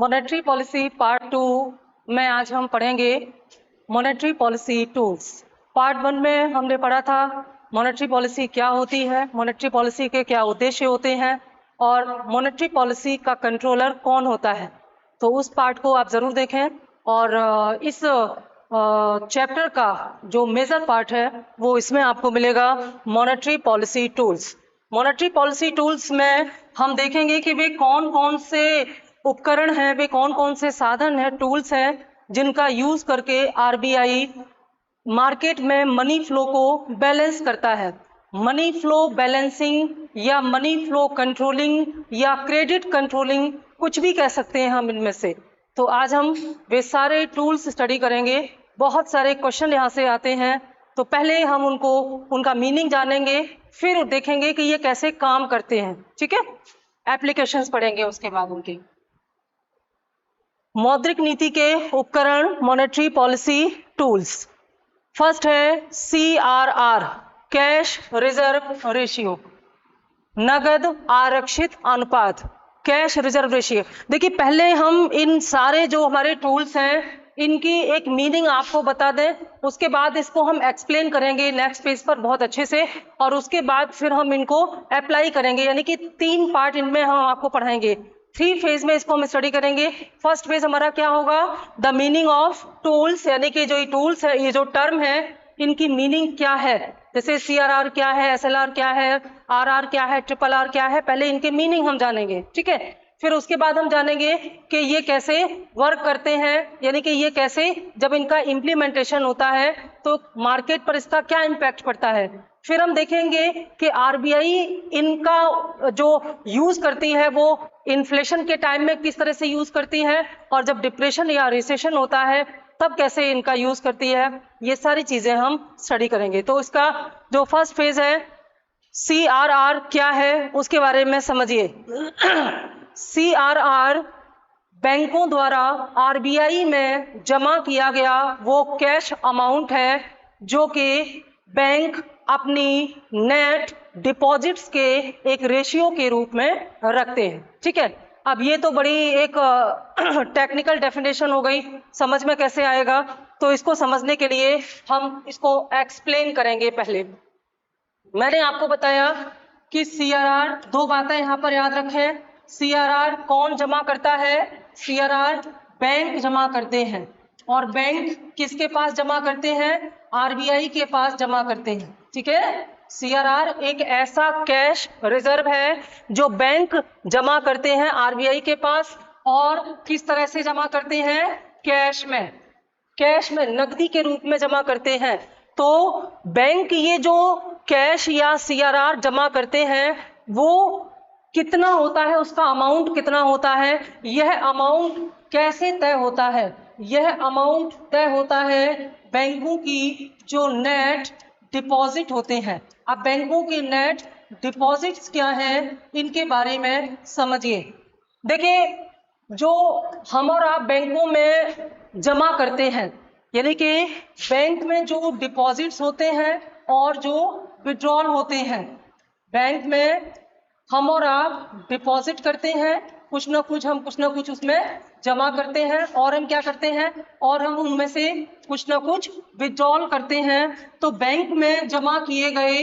Monetary policy part 2 में आज हम पढ़ेंगे मॉनेटरी पॉलिसी टूल्स। पार्ट 1 में हमने पढ़ा था मॉनेटरी पॉलिसी क्या होती है, मॉनेटरी पॉलिसी के क्या उद्देश्य होते हैं और मॉनेटरी पॉलिसी का कंट्रोलर कौन होता है। तो उस पार्ट को आप ज़रूर देखें और इस चैप्टर का जो मेजर पार्ट है वो इसमें आपको मिलेगा monetary policy tools. Monetary policy tools में हम देखेंगे कि वे कौन कौन से उपकरण हैं, वे कौन कौन से साधन हैं, टूल्स हैं जिनका यूज करके आरबीआई मार्केट में मनी फ्लो को बैलेंस करता है। मनी फ्लो बैलेंसिंग या मनी फ्लो कंट्रोलिंग या क्रेडिट कंट्रोलिंग कुछ भी कह सकते हैं हम इनमें से। तो आज हम वे सारे टूल्स स्टडी करेंगे। बहुत सारे क्वेश्चन यहाँ से आते हैं, तो पहले हम उनका मीनिंग जानेंगे, फिर देखेंगे कि ये कैसे काम करते हैं। ठीक है, एप्लीकेशंस पढ़ेंगे उसके बाद उनकी। मौद्रिक नीति के उपकरण मॉनेटरी पॉलिसी टूल्स। फर्स्ट है CRR, कैश रिजर्व रेशियो, नगद आरक्षित अनुपात, कैश रिजर्व रेशियो। देखिए पहले हम इन सारे जो हमारे टूल्स हैं इनकी एक मीनिंग आपको बता दें, उसके बाद इसको हम एक्सप्लेन करेंगे नेक्स्ट पेज पर बहुत अच्छे से, और उसके बाद फिर हम इनको अप्लाई करेंगे। यानी कि 3 पार्ट इनमें हम आपको पढ़ाएंगे। 3 फेज में इसको हम स्टडी करेंगे। फर्स्ट फेज हमारा क्या होगा, द मीनिंग ऑफ टूल्स, यानी कि जो ये टूल्स है, ये जो टर्म है, इनकी मीनिंग क्या है। जैसे CRR क्या है, SLR क्या है, RR क्या है, RRR क्या है, पहले इनके मीनिंग हम जानेंगे। ठीक है, फिर उसके बाद हम जानेंगे कि ये कैसे वर्क करते हैं, यानी कि ये कैसे जब इनका इम्प्लीमेंटेशन होता है तो मार्केट पर इसका क्या इम्पैक्ट पड़ता है। फिर हम देखेंगे कि आरबीआई इनका जो यूज करती है वो इन्फ्लेशन के टाइम में किस तरह से यूज करती है, और जब डिप्रेशन या रिसेशन होता है तब कैसे इनका यूज करती है। ये सारी चीजें हम स्टडी करेंगे। तो इसका जो फर्स्ट फेज है CRR क्या है उसके बारे में समझिए। CRR बैंकों द्वारा आरबीआई में जमा किया गया वो कैश अमाउंट है जो कि बैंक अपनी नेट डिपॉजिट्स के एक रेशियो के रूप में रखते हैं। ठीक है, अब ये तो बड़ी एक टेक्निकल डेफिनेशन हो गई, समझ में कैसे आएगा, तो इसको समझने के लिए हम इसको एक्सप्लेन करेंगे। पहले मैंने आपको बताया कि CRR, 2 बातें यहाँ पर याद रखें। CRR कौन जमा करता है, CRR बैंक जमा करते हैं, और बैंक किसके पास जमा करते हैं, आरबीआई के पास जमा करते हैं। ठीक है, CRR एक ऐसा कैश रिजर्व है जो बैंक जमा करते हैं आरबीआई के पास, और किस तरह से जमा करते हैं, कैश में नकदी के रूप में जमा करते हैं। तो बैंक ये जो कैश या CRR जमा करते हैं वो कितना होता है, उसका अमाउंट कितना होता है, यह अमाउंट कैसे तय होता है, यह अमाउंट तय होता है बैंकों की जो नेट डिपॉजिट होते हैं। अब बैंकों के नेट डिपॉजिट्स क्या हैं इनके बारे में समझिए। देखिए जो हम और आप बैंकों में जमा करते हैं, यानी कि बैंक में जो डिपॉजिट्स होते हैं और जो विड्रॉल होते हैं, बैंक में हम और आप डिपॉजिट करते हैं, कुछ ना कुछ उसमें जमा करते हैं, और हम क्या करते हैं, और हम उनमें से कुछ ना कुछ विड्रॉल करते हैं। तो बैंक में जमा किए गए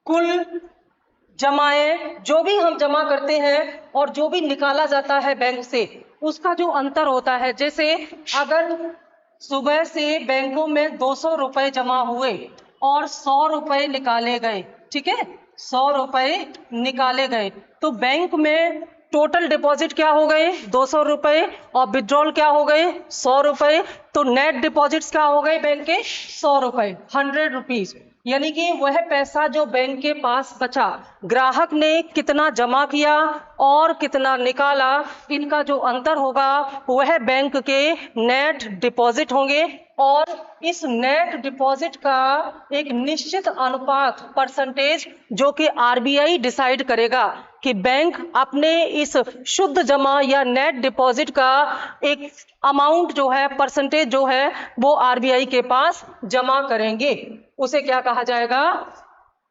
कुल जमाएं, जो भी हम जमा करते हैं और जो भी निकाला जाता है बैंक से, उसका जो अंतर होता है। जैसे अगर सुबह से बैंकों में 200 रुपए जमा हुए और 100 रुपए निकाले गए, ठीक है, 100 रुपए निकाले गए, तो बैंक में टोटल डिपॉजिट क्या हो गए, 200 रुपए, और विड्रॉल क्या हो गए, 100 रुपए। तो नेट डिपॉजिट्स क्या हो गए बैंक के, 100 रुपए, 100 रुपीज। यानी कि वह पैसा जो बैंक के पास बचा, ग्राहक ने कितना जमा किया और कितना निकाला, इनका जो अंतर होगा वह बैंक के नेट डिपॉजिट होंगे। और इस नेट डिपॉजिट का एक निश्चित अनुपात, परसेंटेज, जो कि आरबीआई डिसाइड करेगा कि बैंक अपने इस शुद्ध जमा या नेट डिपॉजिट का एक अमाउंट जो है, परसेंटेज जो है, वो आरबीआई के पास जमा करेंगे। उसे क्या कहा जाएगा,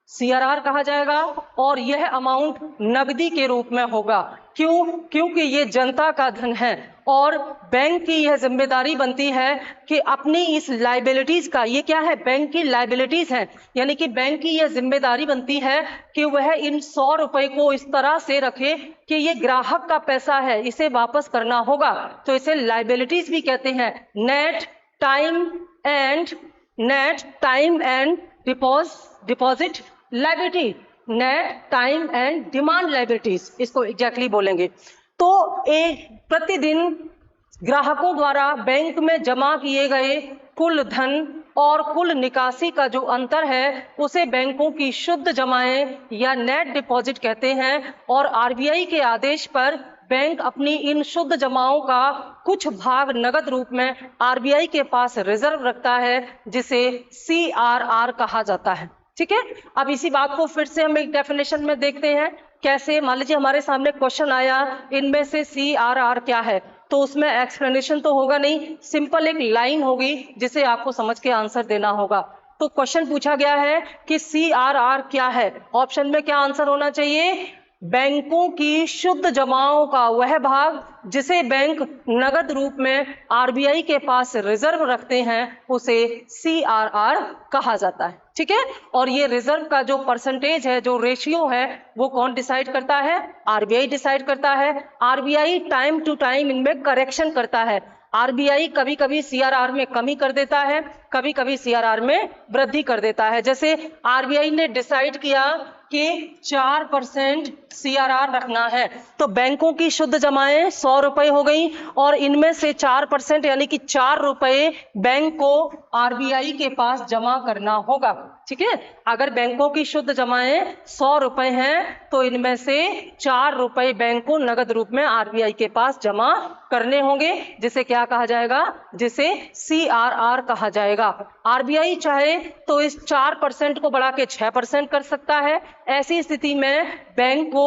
CRR कहा जाएगा, और यह अमाउंट नकदी के रूप में होगा। क्यों? क्योंकि ये जनता का धन है और बैंक की यह जिम्मेदारी बनती है कि अपनी इस लाइबिलिटीज का, ये क्या है, बैंक की लाइबिलिटीज है, यानी कि बैंक की यह जिम्मेदारी बनती है कि वह इन 100 रुपए को इस तरह से रखे कि ये ग्राहक का पैसा है, इसे वापस करना होगा, तो इसे लाइबिलिटीज भी कहते हैं। Net time and deposit liability, net time and demand liabilities, इसको एग्जैक्टली बोलेंगे। तो एक प्रतिदिन ग्राहकों द्वारा बैंक में जमा किए गए कुल धन और कुल निकासी का जो अंतर है उसे बैंकों की शुद्ध जमाएं या नेट डिपॉजिट कहते हैं। और आरबीआई के आदेश पर बैंक अपनी इन शुद्ध जमाओं का कुछ भाग नगद रूप में आरबीआई के पास रिजर्व रखता है, जिसे CRR कहा जाता है। ठीक है, अब इसी बात को फिर से हम एक डेफिनेशन में देखते हैं कैसे। मान लीजिए हमारे सामने क्वेश्चन आया, इनमें से CRR क्या है, तो उसमें एक्सप्लेनेशन तो होगा नहीं, सिंपल एक लाइन होगी जिसे आपको समझ के आंसर देना होगा। तो क्वेश्चन पूछा गया है कि CRR क्या है, ऑप्शन में क्या आंसर होना चाहिए? बैंकों की शुद्ध जमाओं का वह भाग जिसे बैंक नगद रूप में आरबीआई के पास रिजर्व रखते हैं उसे CRR कहा जाता है। ठीक है, और ये रिजर्व का जो परसेंटेज है, जो रेशियो है, वो कौन डिसाइड करता है? आरबीआई डिसाइड करता है। आरबीआई टाइम टू टाइम इनमें करेक्शन करता है। आरबीआई कभी कभी CRR में कमी कर देता है, कभी कभी CRR में वृद्धि कर देता है। जैसे आरबीआई ने डिसाइड किया कि 4% CRR रखना है, तो बैंकों की शुद्ध जमाएं 100 रुपए हो गई और इनमें से 4% यानी कि 4 रुपए बैंक को आरबीआई के पास जमा करना होगा। ठीक है, अगर बैंकों की शुद्ध जमाएं 100 रुपए हैं तो इनमें से 4 रुपए बैंक को नगद रूप में आरबीआई के पास जमा करने होंगे, जिसे क्या कहा जाएगा? जिसे CRR कहा जाएगा। आरबीआई चाहे तो इस 4% को बढ़ा के 6% कर सकता है। ऐसी स्थिति में बैंक को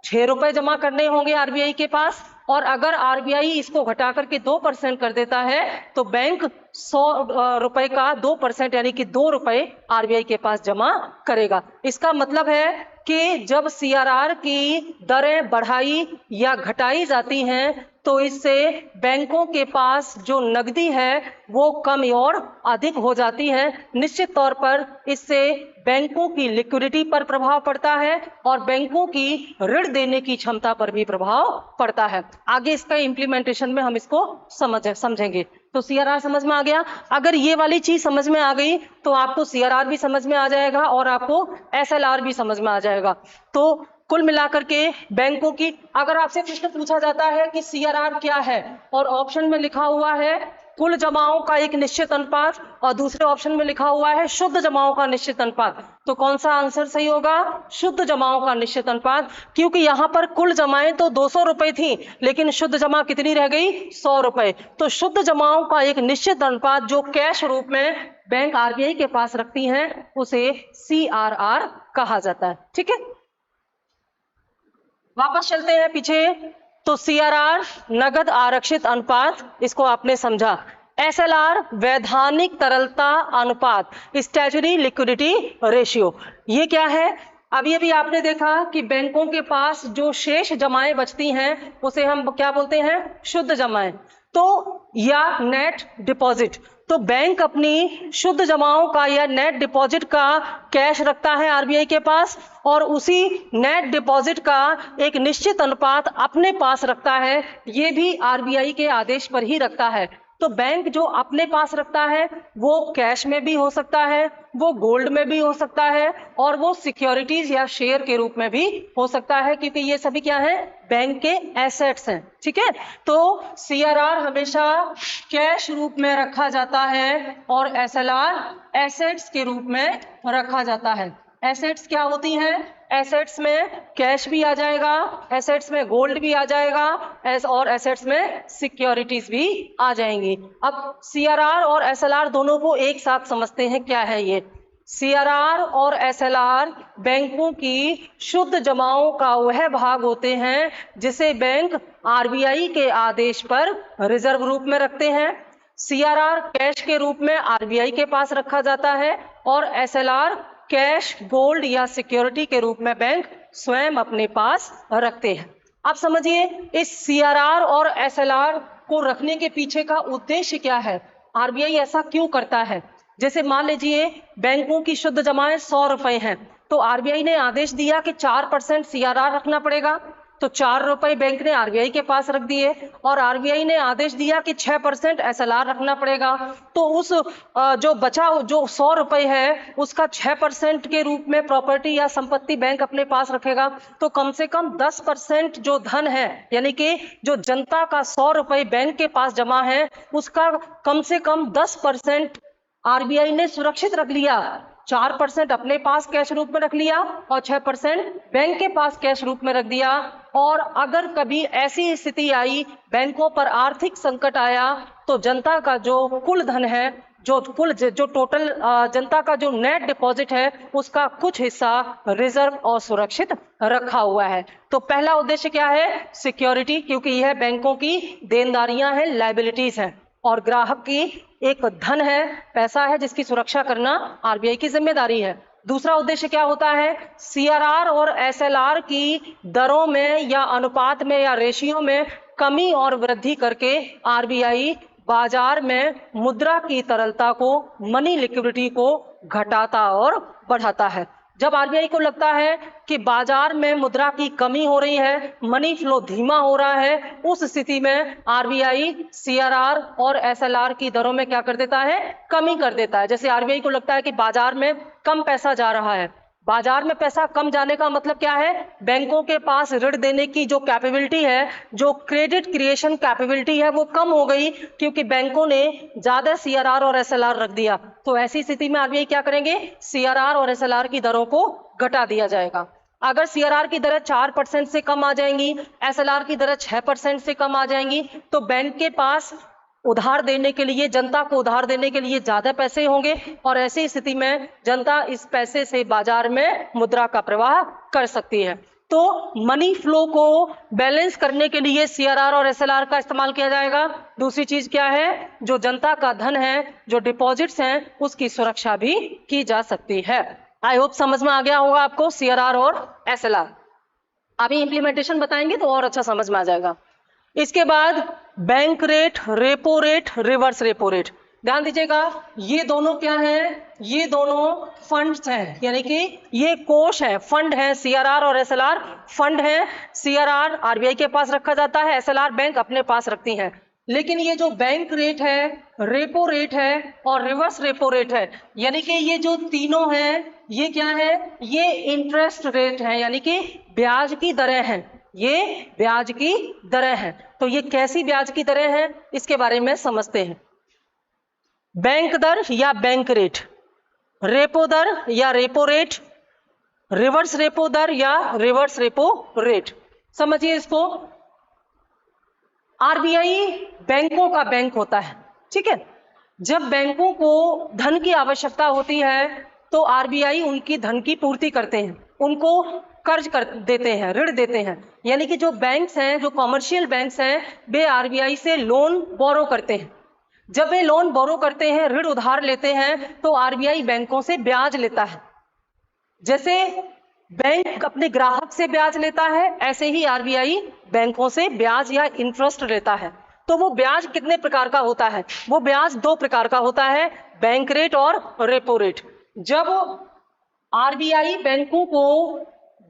6 रुपए जमा करने होंगे आरबीआई के पास, और अगर आरबीआई इसको घटा करके 2% कर देता है तो बैंक 100 रुपए का 2% यानी कि 2 रुपए आरबीआई के पास जमा करेगा। इसका मतलब है कि जब CRR की दरें बढ़ाई या घटाई जाती हैं तो इससे बैंकों के पास जो नकदी है वो कम और अधिक हो जाती है। निश्चित तौर पर इससे बैंकों की लिक्विडिटी पर प्रभाव पड़ता है और बैंकों की ऋण देने की क्षमता पर भी प्रभाव पड़ता है। आगे इसका इम्प्लीमेंटेशन में हम इसको समझेंगे। तो CRR समझ में आ गया। अगर ये वाली चीज समझ में आ गई तो आपको CRR भी समझ में आ जाएगा और आपको SLR भी समझ में आ जाएगा। तो कुल मिलाकर के बैंकों की, अगर आपसे प्रश्न पूछा जाता है कि CRR क्या है और ऑप्शन में लिखा हुआ है कुल जमाओं का एक निश्चित अनुपात और दूसरे ऑप्शन में लिखा हुआ है शुद्ध जमाओं का निश्चित अनुपात, तो कौन सा आंसर सही होगा? शुद्ध जमाओं का निश्चित अनुपात, क्योंकि यहाँ पर कुल जमाएं तो 200 रुपए थी लेकिन शुद्ध जमा कितनी रह गई? 100 रुपए। तो शुद्ध जमाओं का एक निश्चित अनुपात जो कैश रूप में बैंक आरबीआई के पास रखती हैं उसे CRR कहा जाता है। ठीक है, वापस चलते हैं पीछे। तो CRR नगद आरक्षित अनुपात, इसको आपने समझा। SLR वैधानिक तरलता अनुपात, स्टैच्यूटरी लिक्विडिटी रेशियो, ये क्या है? अभी अभी आपने देखा कि बैंकों के पास जो शेष जमाएं बचती हैं उसे हम क्या बोलते हैं? शुद्ध जमाएं, तो या नेट डिपॉजिट। तो बैंक अपनी शुद्ध जमाओं का या नेट डिपॉजिट का कैश रखता है आरबीआई के पास और उसी नेट डिपॉजिट का एक निश्चित अनुपात अपने पास रखता है, ये भी आरबीआई के आदेश पर ही रखता है। तो बैंक जो अपने पास रखता है वो कैश में भी हो सकता है, वो गोल्ड में भी हो सकता है और वो सिक्योरिटीज या शेयर के रूप में भी हो सकता है, क्योंकि ये सभी क्या है? बैंक के एसेट्स हैं। ठीक है, तो CRR हमेशा कैश रूप में रखा जाता है और SLR एसेट्स के रूप में रखा जाता है। एसेट्स क्या होती हैं? एसेट्स में कैश भी आ जाएगा, एसेट्स में गोल्ड भी आ जाएगा और एसेट्स में सिक्योरिटीज भी आ जाएंगी। अब CRR और SLR दोनों को एक साथ समझते हैं, क्या है ये? CRR और SLR बैंकों की शुद्ध जमाओं का वह भाग होते हैं जिसे बैंक आरबीआई के आदेश पर रिजर्व रूप में रखते हैं। CRR कैश के रूप में आरबीआई के पास रखा जाता है और SLR कैश, गोल्ड या सिक्योरिटी के रूप में बैंक स्वयं अपने पास रखते हैं। आप समझिए इस CRR और SLR को रखने के पीछे का उद्देश्य क्या है, आरबीआई ऐसा क्यों करता है। जैसे मान लीजिए बैंकों की शुद्ध जमाएं 100 रुपए हैं, तो आरबीआई ने आदेश दिया कि 4% CRR रखना पड़ेगा, तो 4 रुपए बैंक ने आरबीआई के पास रख दिए, और आरबीआई ने आदेश दिया कि 6% SLR रखना पड़ेगा, तो उस जो बचा जो 100 रुपए है उसका 6% के रूप में प्रॉपर्टी या संपत्ति बैंक अपने पास रखेगा, तो कम से कम 10% जो धन है, यानी कि जो जनता का 100 रुपए बैंक के पास जमा है उसका कम से कम 10% आरबीआई ने सुरक्षित रख लिया। 4% अपने पास कैश रूप में रख लिया और 6% बैंक के पास कैश रूप में रख दिया। और अगर कभी ऐसी स्थिति आई, बैंकों पर आर्थिक संकट आया, तो जनता का जो कुल धन है, जो टोटल जनता का जो नेट डिपॉजिट है उसका कुछ हिस्सा रिजर्व और सुरक्षित रखा हुआ है। तो पहला उद्देश्य क्या है, सिक्योरिटी, क्योंकि यह बैंकों की देनदारियां हैं, लायबिलिटीज हैं, और ग्राहक की एक धन है, पैसा है, जिसकी सुरक्षा करना आरबीआई की जिम्मेदारी है। दूसरा उद्देश्य क्या होता है, सीआरआर और एसएलआर की दरों में या अनुपात में या रेशियो में कमी और वृद्धि करके आरबीआई बाजार में मुद्रा की तरलता को, मनी लिक्विडिटी को घटाता और बढ़ाता है। जब आरबीआई को लगता है कि बाजार में मुद्रा की कमी हो रही है, मनी फ्लो धीमा हो रहा है, उस स्थिति में आरबीआई सीआरआर और एसएलआर की दरों में क्या कर देता है, कमी कर देता है। जैसे आरबीआई को लगता है कि बाजार में कम पैसा जा रहा है, बाजार में पैसा कम जाने का मतलब क्या है, बैंकों के पास ऋण देने की जो कैपेबिलिटी है, जो क्रेडिट क्रिएशन कैपेबिलिटी है, वो कम हो गई, क्योंकि बैंकों ने ज्यादा सीआरआर और एसएलआर रख दिया। तो ऐसी स्थिति में आरबीआई क्या करेंगे, सीआरआर और एसएलआर की दरों को घटा दिया जाएगा। अगर सीआरआर की दरें 4% से कम आ जाएंगी, एसएलआर की दरें 6% से कम आ जाएंगी, तो बैंक के पास उधार देने के लिए, जनता को उधार देने के लिए ज्यादा पैसे होंगे, और ऐसी स्थिति में जनता इस पैसे से बाजार में मुद्रा का प्रवाह कर सकती है। तो मनी फ्लो को बैलेंस करने के लिए सीआरआर और एसएलआर का इस्तेमाल किया जाएगा। दूसरी चीज क्या है, जो जनता का धन है, जो डिपॉजिट्स हैं, उसकी सुरक्षा भी की जा सकती है। आई होप समझ में आ गया होगा आपको सीआरआर और एसएलआर। अभी इंप्लीमेंटेशन बताएंगे तो और अच्छा समझ में आ जाएगा। इसके बाद bank rate, repo rate, reverse repo rate. ध्यान दीजिएगा, ये दोनों क्या हैं, ये दोनों फंड्स हैं, यानी कि ये कोष है, फंड है। सीआरआर और एसएलआर फंड है। सीआरआर आरबीआई के पास रखा जाता है, एसएलआर बैंक अपने पास रखती है। लेकिन ये जो बैंक रेट है, रेपो रेट है और रिवर्स रेपो रेट है, यानी कि ये जो तीनों हैं, ये क्या है, ये इंटरेस्ट रेट है, यानी कि ब्याज की दरें हैं। ये ब्याज की दरें हैं। तो ये कैसी ब्याज की दरें हैं, इसके बारे में समझते हैं। बैंक दर या बैंक रेट, रेपो दर या रेपो रेट, रिवर्स रेपो दर या रिवर्स रेपो रेट। समझिए इसको। आरबीआई बैंकों का बैंक होता है, ठीक है। जब बैंकों को धन की आवश्यकता होती है तो आरबीआई उनकी धन की पूर्ति करते हैं, उनको कर्ज कर देते हैं, ऋण देते हैं। यानी कि जो बैंक्स हैं, जो कॉमर्शियल बैंक्स हैं, वे आरबीआई से लोन बोरो करते हैं। जब वे लोन बोरो करते हैं, ऋण उधार लेते हैं, तो आरबीआई बैंकों से ब्याज लेता है। जैसे बैंक अपने ग्राहक से ब्याज लेता है, ऐसे ही आरबीआई बैंकों से ब्याज या इंटरेस्ट लेता है। तो वो ब्याज कितने प्रकार का होता है, वो ब्याज 2 प्रकार का होता है, बैंक रेट और रेपो रेट। जब आरबीआई बैंकों को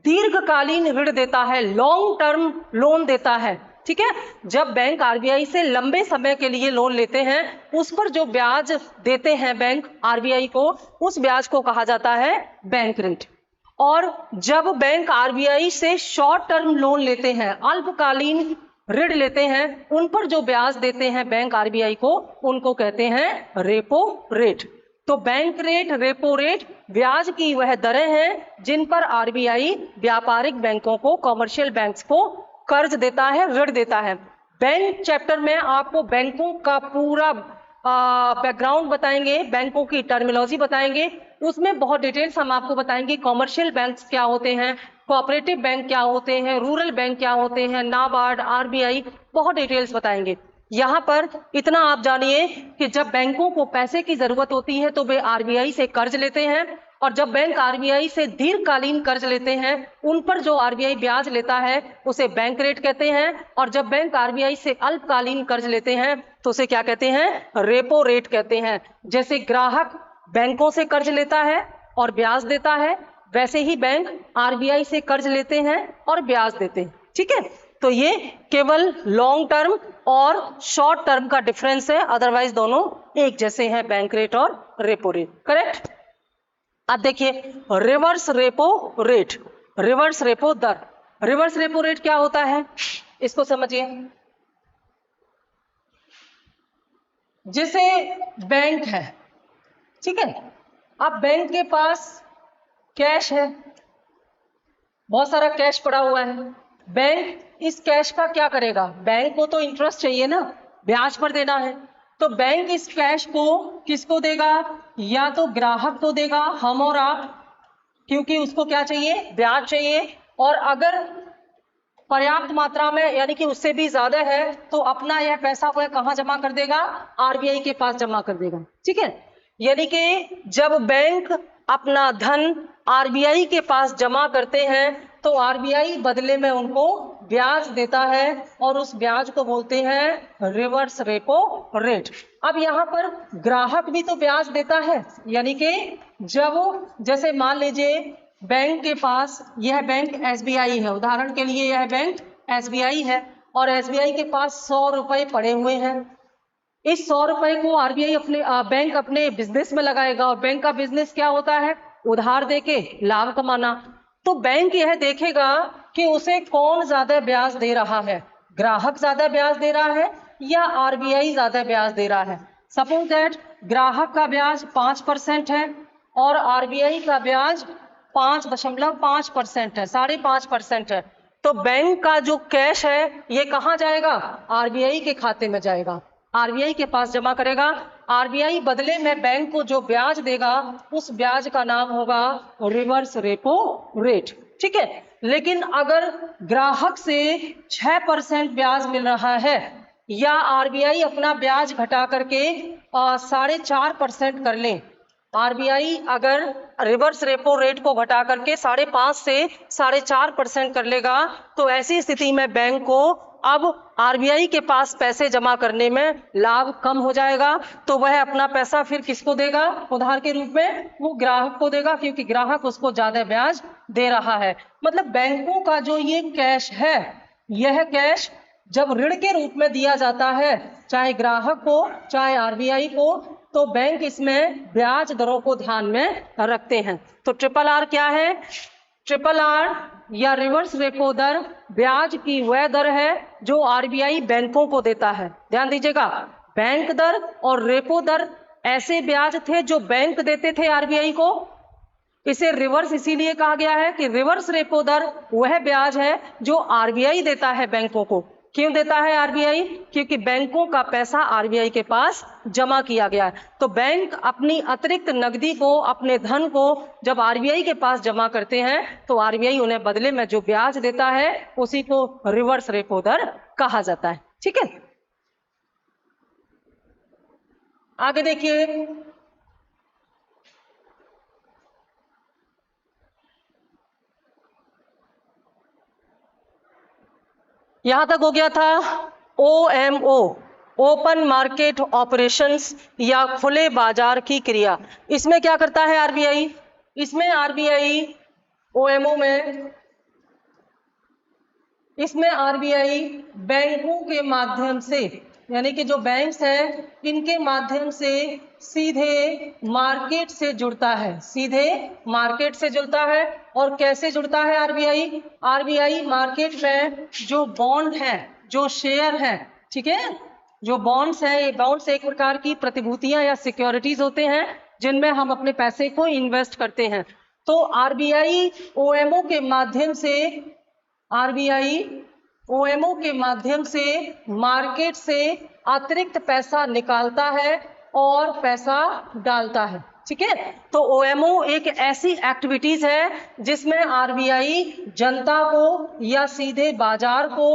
दीर्घकालीन ऋण देता है, लॉन्ग टर्म लोन देता है, ठीक है, जब बैंक आरबीआई से लंबे समय के लिए लोन लेते हैं, उस पर जो ब्याज देते हैं बैंक आरबीआई को, उस ब्याज को कहा जाता है बैंक रेट। और जब बैंक आरबीआई से शॉर्ट टर्म लोन लेते हैं, अल्पकालीन ऋण लेते हैं, उन पर जो ब्याज देते हैं बैंक आरबीआई को, उनको कहते हैं रेपो रेट। तो बैंक रेट, रेपो रेट ब्याज की वह दरें हैं जिन पर आरबीआई व्यापारिक बैंकों को, कॉमर्शियल बैंक्स को कर्ज देता है, ऋण देता है। बैंक चैप्टर में आपको बैंकों का पूरा बैकग्राउंड बताएंगे, बैंकों की टर्मिनोलॉजी बताएंगे, उसमें बहुत डिटेल्स हम आपको बताएंगे। कॉमर्शियल बैंक्स क्या होते हैं, कोऑपरेटिव बैंक क्या होते हैं, रूरल बैंक क्या होते हैं, नाबार्ड, आरबीआई, बहुत डिटेल्स बताएंगे। यहाँ पर इतना आप जानिए कि जब बैंकों को पैसे की जरूरत होती है तो वे आरबीआई से कर्ज लेते हैं, और जब बैंक आरबीआई से दीर्घकालीन कर्ज लेते हैं उन पर जो आरबीआई ब्याज लेता है उसे बैंक रेट कहते हैं, और जब बैंक आरबीआई से अल्पकालीन कर्ज लेते हैं तो उसे क्या कहते हैं, रेपो रेट कहते हैं। जैसे ग्राहक बैंकों से कर्ज लेता है और ब्याज देता है, वैसे ही बैंक आरबीआई से कर्ज लेते हैं और ब्याज देते हैं। ठीक है, तो ये केवल लॉन्ग टर्म और शॉर्ट टर्म का डिफरेंस है, अदरवाइज दोनों एक जैसे हैं, बैंक रेट और रेपो रेट। करेक्ट। अब देखिए reverse repo rate, reverse repo दर। रिवर्स रेपो रेट क्या होता है इसको समझिए। जैसे बैंक है, ठीक है, अब बैंक के पास कैश है, बहुत सारा कैश पड़ा हुआ है। बैंक इस कैश का क्या करेगा, बैंक को तो इंटरेस्ट चाहिए ना, ब्याज पर देना है, तो बैंक इस कैश को किसको देगा, या तो ग्राहक को देगा, हम और आप, क्योंकि उसको क्या चाहिए, ब्याज चाहिए। और अगर पर्याप्त मात्रा में यानी कि उससे भी ज्यादा है तो अपना यह पैसा वह कहाँ जमा कर देगा, आरबीआई के पास जमा कर देगा। ठीक है, यानी कि जब बैंक अपना धन आरबीआई के पास जमा करते हैं तो आरबीआई बदले में उनको ब्याज देता है और उस ब्याज को बोलते हैं रिवर्स रेपो रेट। अब यहाँ पर ग्राहक भी तो ब्याज देता है, यानी कि जब जैसे मान लीजिए बैंक के पास, यह बैंक एसबीआई है, उदाहरण के लिए यह बैंक एसबीआई है और एसबीआई के पास 100 रुपए पड़े हुए हैं। इस 100 रुपए को आरबीआई बैंक अपने बिजनेस में लगाएगा, और बैंक का बिजनेस क्या होता है, उधार देके लाभ कमाना। तो बैंक यह देखेगा कि उसे कौन ज्यादा ब्याज दे रहा है, ग्राहक ज्यादा ब्याज दे रहा है या आरबीआई ज्यादा ब्याज दे रहा है। सपोज दैट ग्राहक का ब्याज 5% है और आरबीआई का ब्याज 5.5% है, 5.5% है, तो बैंक का जो कैश है ये कहाँ जाएगा, आरबीआई के खाते में जाएगा, आरबीआई के पास जमा करेगा। आरबीआई बदले में बैंक को जो ब्याज देगा उस ब्याज का नाम होगा रिवर्स रेपो रेट। ठीक है, लेकिन अगर ग्राहक से 6% ब्याज मिल रहा है या आरबीआई अपना ब्याज घटा करके 4.5% कर ले, आरबीआई अगर रिवर्स रेपो रेट को घटा करके 5.5 से 4.5% कर लेगा तो ऐसी स्थिति में बैंक को अब आरबीआई के पास पैसे जमा करने में लाभ कम हो जाएगा, तो वह अपना पैसा फिर किसको देगा, उधार के रूप में, वो ग्राहक को देगा, क्योंकि ग्राहक उसको ज्यादा ब्याज दे रहा है। मतलब बैंकों का जो ये कैश है, यह कैश जब ऋण के रूप में दिया जाता है, चाहे ग्राहक को चाहे आरबीआई को, तो बैंक इसमें ब्याज दरों को ध्यान में रखते हैं। तो ट्रिपल आर क्या है, ट्रिपल आर या रिवर्स रेपो दर ब्याज की वह दर है जो आरबीआई बैंकों को देता है। ध्यान दीजिएगा, बैंक दर और रेपो दर ऐसे ब्याज थे जो बैंक देते थे आरबीआई को। इसे रिवर्स इसीलिए कहा गया है कि रिवर्स रेपो दर वह ब्याज है जो आरबीआई देता है बैंकों को। क्यों देता है आरबीआई, क्योंकि बैंकों का पैसा आरबीआई के पास जमा किया गया है। तो बैंक अपनी अतिरिक्त नकदी को, अपने धन को जब आरबीआई के पास जमा करते हैं तो आरबीआई उन्हें बदले में जो ब्याज देता है उसी को रिवर्स रेपो दर कहा जाता है। ठीक है, आगे देखिए, यहां तक हो गया था ओएमओ, ओपन मार्केट ऑपरेशंस या खुले बाजार की क्रिया। इसमें क्या करता है आरबीआई, इसमें आरबीआई ओएमओ में, इसमें आरबीआई बैंकों के माध्यम से, यानी कि जो बैंक्स हैं इनके माध्यम से सीधे मार्केट से जुड़ता है, सीधे मार्केट से जुड़ता है। और कैसे जुड़ता है आरबीआई, आरबीआई मार्केट में जो बॉन्ड है, जो शेयर है, ठीक है, जो बॉन्ड्स है, ये बॉन्ड्स एक प्रकार की प्रतिभूतियां या सिक्योरिटीज होते हैं जिनमें हम अपने पैसे को इन्वेस्ट करते हैं। तो आरबीआई ओएमओ के माध्यम से, आरबीआई ओएमओ के माध्यम से मार्केट से अतिरिक्त पैसा निकालता है और पैसा डालता है। ठीक है, तो ओएमओ एक ऐसी एक्टिविटीज है जिसमें आरबीआई जनता को या सीधे बाजार को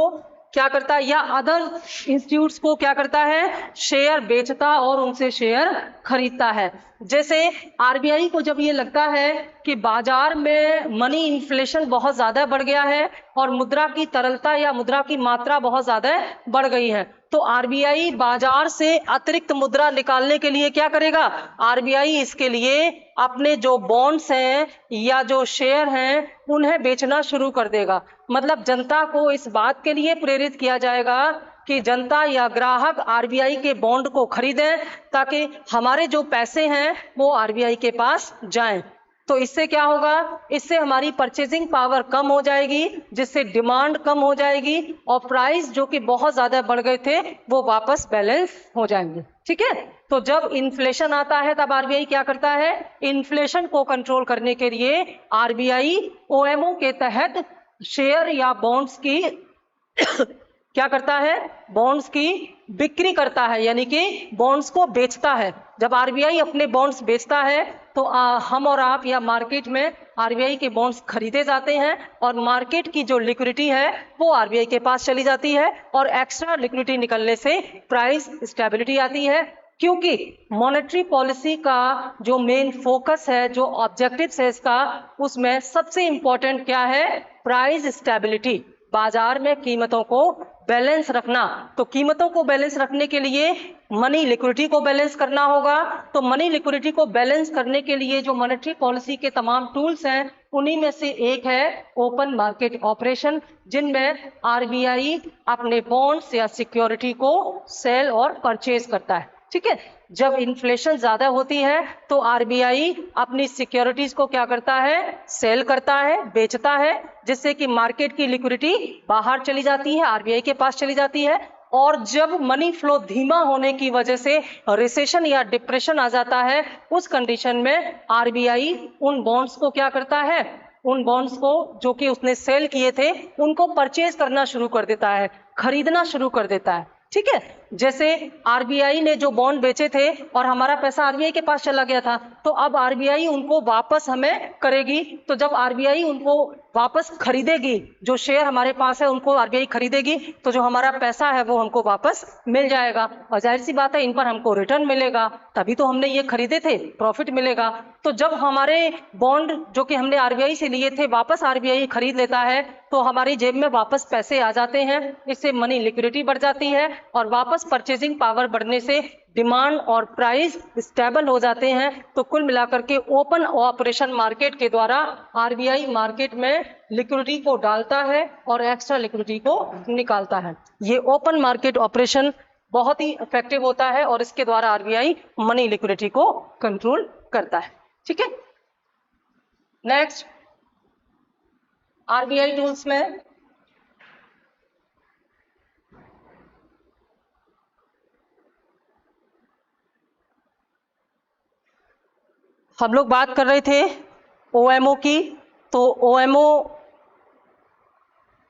क्या करता है, या अदर इंस्टीट्यूट्स को क्या करता है, शेयर बेचता और उनसे शेयर खरीदता है। जैसे आरबीआई को जब ये लगता है कि बाजार में मनी इन्फ्लेशन बहुत ज्यादा बढ़ गया है और मुद्रा की तरलता या मुद्रा की मात्रा बहुत ज्यादा बढ़ गई है, तो आरबीआई बाजार से अतिरिक्त मुद्रा निकालने के लिए क्या करेगा, आरबीआई इसके लिए अपने जो बॉन्ड्स हैं या जो शेयर हैं उन्हें बेचना शुरू कर देगा। मतलब जनता को इस बात के लिए प्रेरित किया जाएगा कि जनता या ग्राहक आरबीआई के बॉन्ड को खरीदें ताकि हमारे जो पैसे हैं वो आरबीआई के पास जाएं। तो इससे क्या होगा, इससे हमारी परचेजिंग पावर कम हो जाएगी, जिससे डिमांड कम हो जाएगी और प्राइस जो कि बहुत ज्यादा बढ़ गए थे वो वापस बैलेंस हो जाएंगे। ठीक है, तो जब इन्फ्लेशन आता है तब आरबीआई क्या करता है, इन्फ्लेशन को कंट्रोल करने के लिए आरबीआई ओएमओ के तहत शेयर या बॉन्ड्स की क्या करता है, बॉन्ड्स की बिक्री करता है, यानी कि बॉन्ड्स को बेचता है। जब आरबीआई अपने बॉन्ड्स बेचता है तो हम और आप या मार्केट में आरबीआई के बॉन्ड्स खरीदे जाते हैं और मार्केट की जो लिक्विडिटी है वो आरबीआई के पास चली जाती है और एक्स्ट्रा लिक्विडिटी निकलने से प्राइस स्टेबिलिटी आती है। क्योंकि मॉनेटरी पॉलिसी का जो मेन फोकस है, जो ऑब्जेक्टिव्स है इसका, उसमें सबसे इंपॉर्टेंट क्या है, प्राइस स्टेबिलिटी, बाजार में कीमतों को बैलेंस रखना। तो कीमतों को बैलेंस रखने के लिए मनी लिक्विडिटी को बैलेंस करना होगा। तो मनी लिक्विडिटी को बैलेंस करने के लिए जो मॉनेटरी पॉलिसी के तमाम टूल्स हैं उन्हीं में से एक है ओपन मार्केट ऑपरेशन, जिनमें आरबीआई अपने बॉन्ड्स या सिक्योरिटी को सेल और परचेज करता है। ठीक है, जब इन्फ्लेशन ज्यादा होती है तो आरबीआई अपनी सिक्योरिटीज को क्या करता है, सेल करता है, बेचता है, जिससे कि मार्केट की लिक्विडिटी बाहर चली जाती है, आरबीआई के पास चली जाती है। और जब मनी फ्लो धीमा होने की वजह से रिसेशन या डिप्रेशन आ जाता है, उस कंडीशन में आरबीआई उन बॉन्ड्स को क्या करता है, उन बॉन्ड्स को जो कि उसने सेल किए थे उनको परचेज करना शुरू कर देता है, खरीदना शुरू कर देता है। ठीक है, जैसे आरबीआई ने जो बॉन्ड बेचे थे और हमारा पैसा आरबीआई के पास चला गया था, तो अब आरबीआई उनको वापस हमें करेगी। तो जब आरबीआई उनको वापस खरीदेगी, जो शेयर हमारे पास है उनको आरबीआई खरीदेगी, तो जो हमारा पैसा है वो हमको वापस मिल जाएगा और जाहिर सी बात है इन पर हमको रिटर्न मिलेगा, तभी तो हमने ये खरीदे थे, प्रॉफिट मिलेगा। तो जब हमारे बॉन्ड जो कि हमने आरबीआई से लिए थे वापस आरबीआई खरीद लेता है तो हमारी जेब में वापस पैसे आ जाते हैं, इससे मनी लिक्विडिटी बढ़ जाती है और वापस परचेजिंग पावर बढ़ने से डिमांड और प्राइस स्टेबल हो जाते हैं। तो कुल मिलाकर के ओपन ऑपरेशन मार्केट के द्वारा आरबीआई मार्केट में लिक्विडिटी को डालता है और एक्स्ट्रा लिक्विडिटी को निकालता है। ये ओपन मार्केट ऑपरेशन बहुत ही इफेक्टिव होता है और इसके द्वारा आरबीआई मनी लिक्विडिटी को कंट्रोल करता है। ठीक है, नेक्स्ट आरबीआई टूल्स में हम लोग बात कर रहे थे ओएमओ की, तो ओएमओ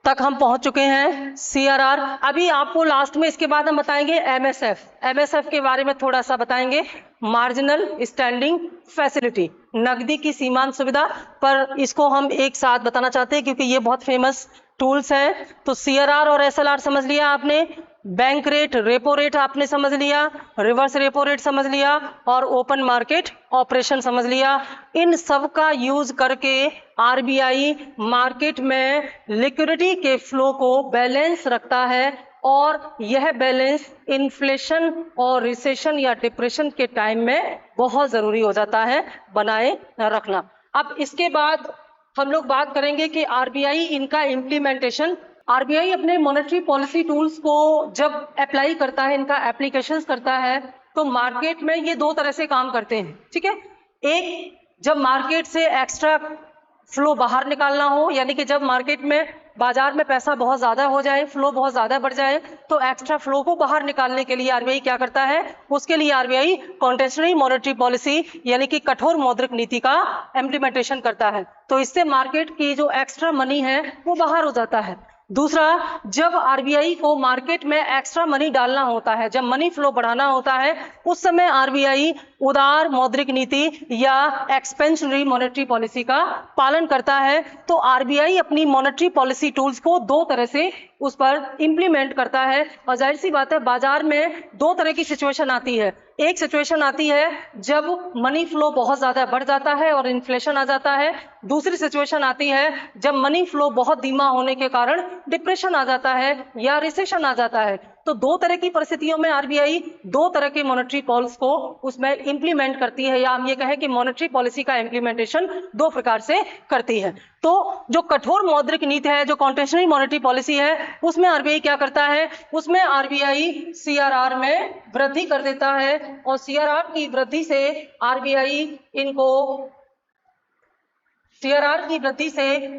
तक हम पहुंच चुके हैं। सीआरआर अभी आपको लास्ट में, इसके बाद हम बताएंगे एमएसएफ के बारे में थोड़ा सा बताएंगे, मार्जिनल स्टैंडिंग फैसिलिटी, नकदी की सीमांत सुविधा, पर इसको हम एक साथ बताना चाहते हैं क्योंकि ये बहुत फेमस टूल्स हैं। तो सीआरआर और एसएलआर समझ लिया आपने, बैंक रेट, रेपो रेट आपने समझ लिया, रिवर्स रेपो रेट समझ लिया और ओपन मार्केट ऑपरेशन समझ लिया। इन सब का यूज करके आरबीआई मार्केट में लिक्विडिटी के फ्लो को बैलेंस रखता है और यह बैलेंस इन्फ्लेशन और रिसेशन या डिप्रेशन के टाइम में बहुत जरूरी हो जाता है बनाए रखना। अब इसके बाद हम लोग बात करेंगे कि आरबीआई इनका इम्प्लीमेंटेशन, आरबीआई अपने मॉनेटरी पॉलिसी टूल्स को जब अप्लाई करता है, इनका एप्लीकेशंस करता है, तो मार्केट में ये दो तरह से काम करते हैं। ठीक है, एक जब मार्केट से एक्स्ट्रा फ्लो बाहर निकालना हो, यानी कि जब मार्केट में बाजार में पैसा बहुत ज्यादा हो जाए, फ्लो बहुत ज्यादा बढ़ जाए, तो एक्स्ट्रा फ्लो को बाहर निकालने के लिए आरबीआई क्या करता है, उसके लिए आरबीआई कॉन्ट्रेक्शनरी मॉनेटरी पॉलिसी यानी कि कठोर मौद्रिक नीति का इम्प्लीमेंटेशन करता है। तो इससे मार्केट की जो एक्स्ट्रा मनी है वो बाहर हो जाता है। दूसरा, जब आरबीआई को मार्केट में एक्स्ट्रा मनी डालना होता है, जब मनी फ्लो बढ़ाना होता है, उस समय आरबीआई उदार मौद्रिक नीति या एक्सपेंशनरी मॉनेटरी पॉलिसी का पालन करता है। तो आरबीआई अपनी मॉनेटरी पॉलिसी टूल्स को दो तरह से उस पर इम्प्लीमेंट करता है। और जाहिर सी बात है बाजार में दो तरह की सिचुएशन आती है। एक सिचुएशन आती है जब मनी फ्लो बहुत ज्यादा बढ़ जाता है और इन्फ्लेशन आ जाता है। दूसरी सिचुएशन आती है जब मनी फ्लो बहुत धीमा होने के कारण डिप्रेशन आ जाता है या रिसेशन आ जाता है। तो दो तरह की परिस्थितियों में आरबीआई दो तरह के मॉनेटरी पॉलिसी को उसमें इंप्लीमेंट करती है, या हम ये कहें कि मॉनेटरी पॉलिसी का इंप्लीमेंटेशन दो प्रकार से करती है। तो जो कठोर मौद्रिक नीति है, जो कॉन्ट्रेक्शनरी मॉनेटरी पॉलिसी है, उसमें आरबीआई क्या करता है, उसमें आरबीआई सीआरआर में वृद्धि कर देता है और सीआरआर की वृद्धि से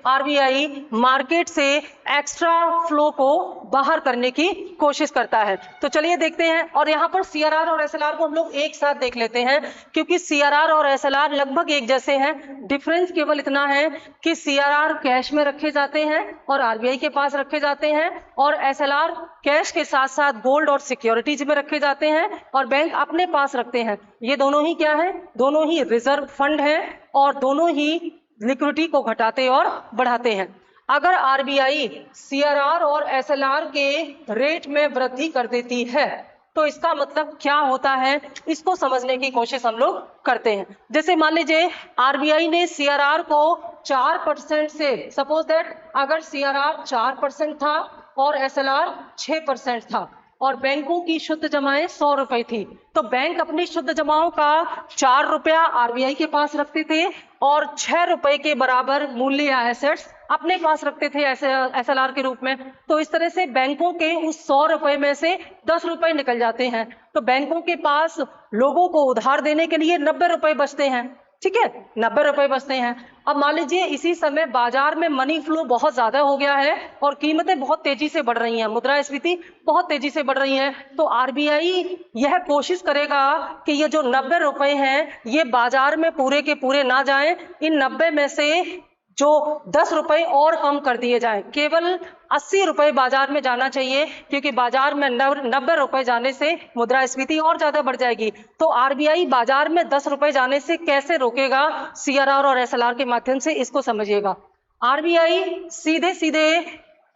आरबीआई मार्केट से एक्स्ट्रा फ्लो को बाहर करने की कोशिश करता है। तो चलिए देखते हैं, और यहाँ पर सीआरआर और एसएलआर को हम लोग एक साथ देख लेते हैं, क्योंकि सीआरआर और एसएलआर लगभग एक जैसे हैं। डिफरेंस केवल इतना है कि सीआरआर कैश में रखे जाते हैं और आरबीआई के पास रखे जाते हैं, और एसएलआर कैश के साथ साथ गोल्ड और सिक्योरिटीज में रखे जाते हैं और बैंक अपने पास रखते हैं। ये दोनों ही क्या है, दोनों ही रिजर्व फंड है और दोनों ही लिक्विडिटी को घटाते और बढ़ाते हैं। अगर आरबीआई सीआरआर और एसएलआर के रेट में वृद्धि कर देती है तो इसका मतलब क्या होता है, इसको समझने की कोशिश हम लोग करते हैं। जैसे मान लीजिए आरबीआई ने सीआरआर को 4% से, सपोज दैट अगर सीआरआर 4% था और एसएलआर 6% था और बैंकों की शुद्ध जमाएं 100 रुपए थी, तो बैंक अपनी शुद्ध जमाओं का 4 रुपया आरबीआई के पास रखते थे और 6 रुपए के बराबर मूल्य या एसेट्स अपने पास रखते थे एसएलआर के रूप में। तो इस तरह से बैंकों के उस 100 रुपए में से 10 रुपए निकल जाते हैं, तो बैंकों के पास लोगों को उधार देने के लिए 90 रुपए बचते हैं। ठीक है, 90 रुपए बचते हैं। अब मान लीजिए इसी समय बाजार में मनी फ्लो बहुत ज्यादा हो गया है और कीमतें बहुत तेजी से बढ़ रही हैं, मुद्रास्फीति बहुत तेजी से बढ़ रही है, तो आरबीआई यह कोशिश करेगा कि ये जो 90 रुपए हैं ये बाजार में पूरे के पूरे ना जाएं। इन 90 में से जो 10 रुपए और कम कर दिए जाएं, केवल 80 रुपए बाजार में जाना चाहिए, क्योंकि बाजार में 90 रुपए जाने से मुद्रास्फीति और ज्यादा बढ़ जाएगी। तो आरबीआई बाजार में 10 रुपए जाने से कैसे रोकेगा, सीआरआर और एसएलआर के माध्यम से, इसको समझिएगा। आरबीआई सीधे सीधे,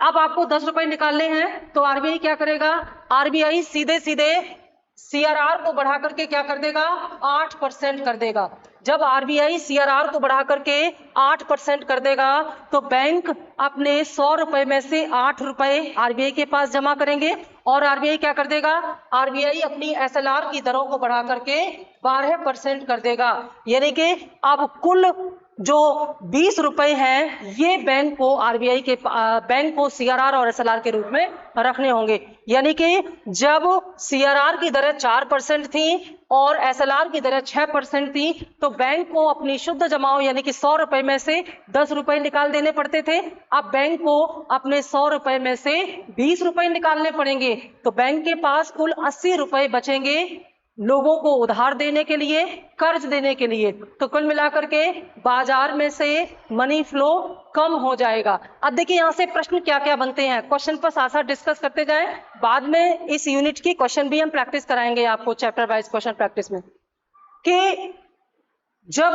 अब आपको 10 रुपए निकालने हैं तो आरबीआई क्या करेगा, आरबीआई सीधे सीधे सीआरआर को बढ़ा करके क्या कर देगा, 8% कर देगा। जब आरबीआई सीआरआर को बढ़ा करके 8% कर देगा तो बैंक अपने 100 रुपए में से 8 रुपए आरबीआई के पास जमा करेंगे और आरबीआई क्या कर देगा, आरबीआई अपनी एसएलआर की दरों को बढ़ा करके 12% कर देगा। यानी कि अब कुल जो 20 रुपए हैं ये बैंक को सीआरआर और एसएलआर के रूप में रखने होंगे। यानी कि जब सीआरआर की दरें 4% थी और एसएलआर की दरें 6% थी, तो बैंक को अपनी शुद्ध जमाओं यानी कि 100 रुपए में से 10 रुपए निकाल देने पड़ते थे। अब बैंक को अपने 100 रुपए में से 20 रुपए निकालने पड़ेंगे, तो बैंक के पास कुल 80 रुपए बचेंगे लोगों को उधार देने के लिए, कर्ज देने के लिए। तो कुल मिलाकर के बाजार में से मनी फ्लो कम हो जाएगा। अब देखिए यहाँ से प्रश्न क्या क्या बनते हैं, क्वेश्चन पर साथ साथ डिस्कस करते जाएं। बाद में इस यूनिट की क्वेश्चन भी हम प्रैक्टिस कराएंगे आपको चैप्टर वाइज क्वेश्चन प्रैक्टिस में, कि जब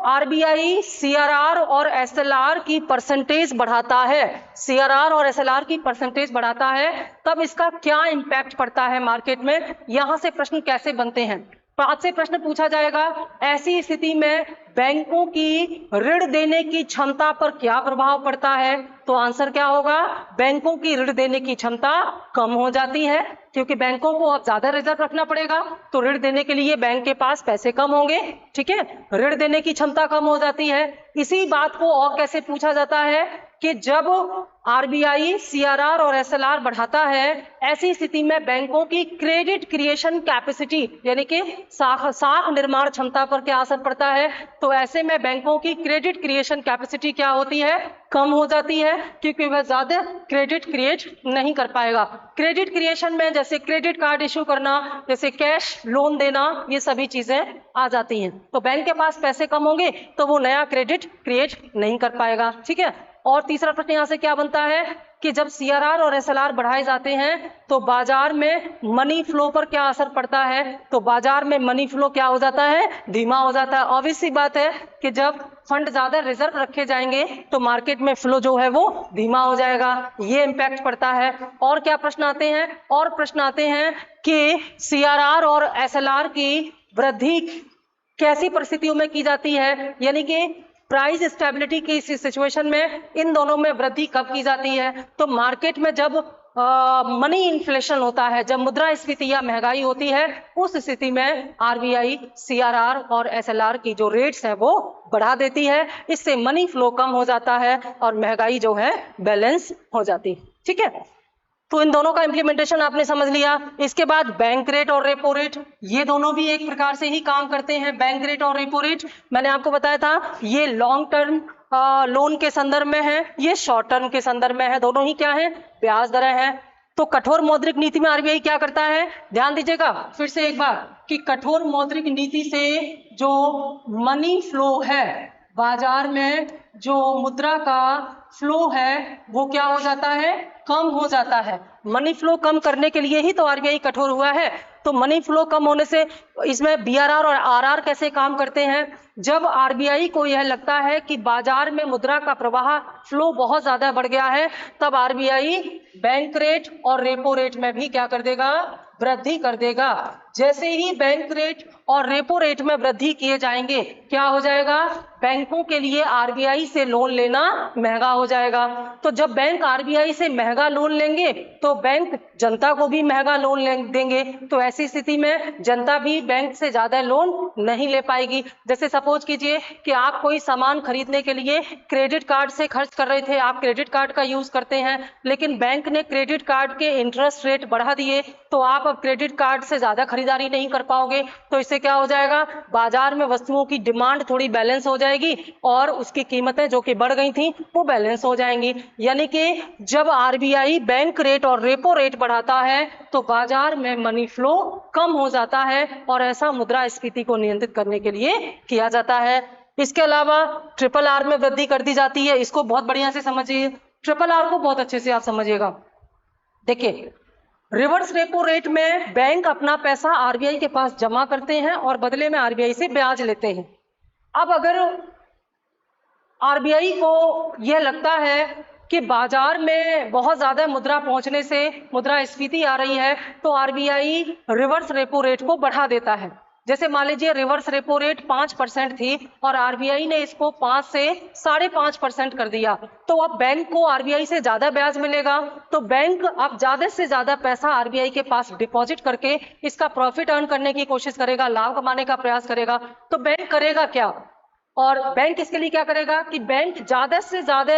आरबीआई सीआरआर और एसएलआर की परसेंटेज बढ़ाता है, सीआरआर और एसएलआर की परसेंटेज बढ़ाता है, तब इसका क्या इंपैक्ट पड़ता है मार्केट में, यहां से प्रश्न कैसे बनते हैं। आज से प्रश्न पूछा जाएगा, ऐसी स्थिति में बैंकों की ऋण देने की क्षमता पर क्या प्रभाव पड़ता है, तो आंसर क्या होगा, बैंकों की ऋण देने की क्षमता कम हो जाती है, क्योंकि बैंकों को अब ज्यादा रिजर्व रखना पड़ेगा, तो ऋण देने के लिए बैंक के पास पैसे कम होंगे। ठीक है, ऋण देने की क्षमता कम हो जाती है। इसी बात को और कैसे पूछा जाता है कि जब आरबीआई सीआरआर और एसएलआर बढ़ाता है, ऐसी स्थिति में बैंकों की क्रेडिट क्रिएशन कैपेसिटी यानी कि साख निर्माण क्षमता पर क्या असर पड़ता है, तो ऐसे में बैंकों की क्रेडिट क्रिएशन कैपेसिटी क्या होती है, कम हो जाती है, क्योंकि वह ज्यादा क्रेडिट क्रिएट नहीं कर पाएगा। क्रेडिट क्रिएशन में जैसे क्रेडिट कार्ड इशू करना, जैसे कैश लोन देना, ये सभी चीजें आ जाती हैं। तो बैंक के पास पैसे कम होंगे तो वो नया क्रेडिट क्रिएट नहीं कर पाएगा। ठीक है, और तीसरा प्रश्न यहाँ से क्या बनता है कि जब सीआरआर और एसएलआर बढ़ाए जाते हैं तो बाजार में मनी फ्लो पर क्या असर पड़ता है, तो बाजार में मनी फ्लो क्या हो जाता है, धीमा हो जाता है। ऑब्वियस सी बात है कि जब फंड ज्यादा रिजर्व रखे जाएंगे तो मार्केट में फ्लो जो है वो धीमा हो जाएगा, ये इंपैक्ट पड़ता है। और क्या प्रश्न आते हैं, और प्रश्न आते हैं कि सीआरआर और एसएलआर की वृद्धि कैसी परिस्थितियों में की जाती है, यानी कि प्राइस स्टेबिलिटी की इस सिचुएशन में इन दोनों में वृद्धि कब की जाती है, तो मार्केट में जब मनी इन्फ्लेशन होता है, जब मुद्रास्फीति या महंगाई होती है, उस स्थिति में आरबीआई सीआरआर और एसएलआर की जो रेट्स है वो बढ़ा देती है। इससे मनी फ्लो कम हो जाता है और महंगाई जो है बैलेंस हो जाती है। ठीक है, तो इन दोनों का इंप्लीमेंटेशन आपने समझ लिया। इसके बाद बैंक रेट और रेपो रेट, ये दोनों भी एक प्रकार से ही काम करते हैं। बैंक रेट और रेपो रेट मैंने आपको बताया था, ये लॉन्ग टर्म लोन के संदर्भ में है, ये शॉर्ट टर्म के संदर्भ में है, दोनों ही क्या है, ब्याज दरें हैं। तो कठोर मौद्रिक नीति में आरबीआई क्या करता है, ध्यान दीजिएगा फिर से एक बार कि कठोर मौद्रिक नीति से जो मनी फ्लो है, बाजार में जो मुद्रा का फ्लो है वो क्या हो जाता है, कम हो जाता है। मनी फ्लो कम करने के लिए ही तो आरबीआई कठोर हुआ है। तो मनी फ्लो कम होने से इसमें बीआरआर और आरआर कैसे काम करते हैं, जब आरबीआई को यह लगता है कि बाजार में मुद्रा का प्रवाह फ्लो बहुत ज्यादा बढ़ गया है, तब आरबीआई बैंक रेट और रेपो रेट में भी क्या कर देगा, वृद्धि कर देगा। जैसे ही बैंक रेट और रेपो रेट में वृद्धि किए जाएंगे, क्या हो जाएगा, बैंकों के लिए आरबीआई से लोन लेना महंगा हो जाएगा। तो जब बैंक आरबीआई से महंगा लोन लेंगे तो बैंक जनता को भी महंगा लोन देंगे, तो ऐसी स्थिति में जनता भी बैंक से ज्यादा लोन नहीं ले पाएगी। जैसे सपोज कीजिए कि आप कोई सामान खरीदने के लिए क्रेडिट कार्ड से खर्च कर रहे थे, आप क्रेडिट कार्ड का यूज करते हैं, लेकिन बैंक ने क्रेडिट कार्ड के इंटरेस्ट रेट बढ़ा दिए, तो आप अब क्रेडिट कार्ड से ज्यादा खरीदारी नहीं कर पाओगे। तो इससे क्या हो जाएगा, बाजार में वस्तुओं की डिमांड थोड़ी बैलेंस हो जाएगी और उसकी कीमतें जो कि बढ़ गई थी वो बैलेंस हो जाएंगी। यानी कि जब आरबीआई बैंक रेट और रेपो रेट बढ़ाता है तो बाजार में मनी फ्लो कम हो जाता है, और ऐसा मुद्रास्फीति को नियंत्रित करने के लिए किया जाता है। इसके अलावा ट्रिपल आर में वृद्धि कर दी जाती है, इसको बहुत बढ़िया से समझिए, ट्रिपल आर को बहुत अच्छे से आप समझिएगा। देखिए, रिवर्स रेपो रेट में बैंक अपना पैसा आरबीआई के पास जमा करते हैं और बदले में आरबीआई से ब्याज लेते हैं। अब अगर आरबीआई को यह लगता है कि बाजार में बहुत ज्यादा मुद्रा पहुंचने से मुद्रास्फीति आ रही है, तो आरबीआई रिवर्स रेपो रेट को बढ़ा देता है। जैसे मान लीजिए रिवर्स रेपो रेट 5% थी और आरबीआई ने इसको 5 से 5.5% कर दिया, तो अब बैंक को आरबीआई से ज्यादा ब्याज मिलेगा, तो बैंक अब ज्यादा से ज्यादा पैसा आरबीआई के पास डिपॉजिट करके इसका प्रॉफिट अर्न करने की कोशिश करेगा, लाभ कमाने का प्रयास करेगा। तो बैंक करेगा क्या, और बैंक इसके लिए क्या करेगा कि बैंक ज्यादा से ज्यादा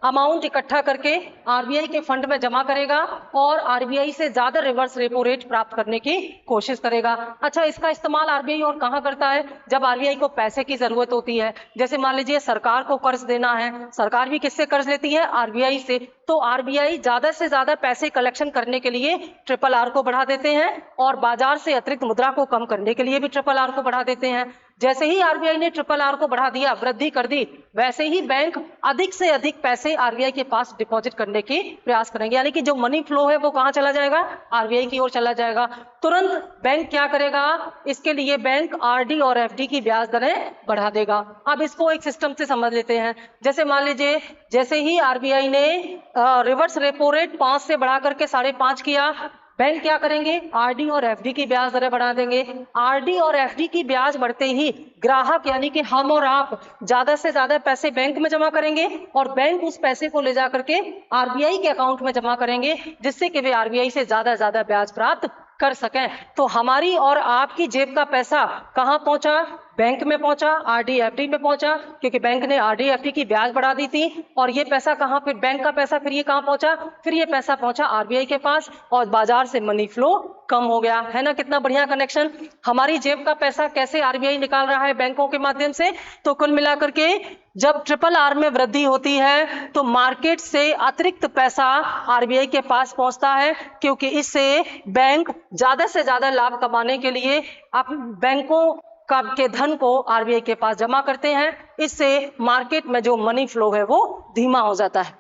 अमाउंट इकट्ठा करके आरबीआई के फंड में जमा करेगा और आरबीआई से ज्यादा रिवर्स रेपो रेट प्राप्त करने की कोशिश करेगा। अच्छा, इसका इस्तेमाल आरबीआई और कहाँ करता है, जब आरबीआई को पैसे की जरूरत होती है। जैसे मान लीजिए सरकार को कर्ज देना है, सरकार भी किससे कर्ज लेती है, आरबीआई से, तो आरबीआई ज्यादा से ज्यादा पैसे कलेक्शन करने के लिए ट्रिपल आर को बढ़ा देते हैं और बाजार से अतिरिक्त मुद्रा को कम करने के लिए भी ट्रिपल आर को बढ़ा देते हैं। जैसे ही आरबीआई ने ट्रिपल आर को बढ़ा दिया, वृद्धि कर दी, वैसे ही बैंक अधिक से अधिक पैसे आरबीआई के पास डिपॉजिट करने की प्रयास करेंगे, यानी कि जो मनी फ्लो है वो कहां चला जाएगा, आरबीआई की ओर चला जाएगा। तुरंत बैंक क्या करेगा, इसके लिए बैंक आरडी और एफडी की ब्याज दरें बढ़ा देगा। अब इसको एक सिस्टम से समझ लेते हैं। जैसे मान लीजिए जैसे ही आरबीआई ने रिवर्स रेपो रेट 5 से बढ़ा करके 5.5 किया, बैंक क्या करेंगे, आरडी और एफडी की ब्याज दरें बढ़ा देंगे। आरडी और एफडी की ब्याज बढ़ते ही ग्राहक यानी कि हम और आप ज्यादा से ज्यादा पैसे बैंक में जमा करेंगे और बैंक उस पैसे को ले जा करके आरबीआई के अकाउंट में जमा करेंगे, जिससे कि वे आरबीआई से ज्यादा ज्यादा ब्याज प्राप्त कर सकें। तो हमारी और आपकी जेब का पैसा कहां पहुंचा, बैंक में पहुंचा, आरडी एफडी में पहुंचा, क्योंकि बैंक ने आरडी एफडी की ब्याज बढ़ा दी थी। और ये पैसा कहां, फिर बैंक का पैसा फिर ये कहां पहुंचा, फिर ये पैसा पहुंचा आरबीआई के पास और बाजार से मनी फ्लो कम हो गया। है ना, कितना बढ़िया कनेक्शन। हमारी जेब का पैसा कैसे आरबीआई निकाल रहा है, बैंकों के माध्यम से। तो कुल मिलाकर के जब ट्रिपल आर में वृद्धि होती है तो मार्केट से अतिरिक्त पैसा आरबीआई के पास पहुंचता है, क्योंकि इससे बैंक ज्यादा से ज्यादा लाभ कमाने के लिए बैंकों के धन को आरबीआई के पास जमा करते हैं। इससे मार्केट में जो मनी फ्लो है वो धीमा हो जाता है।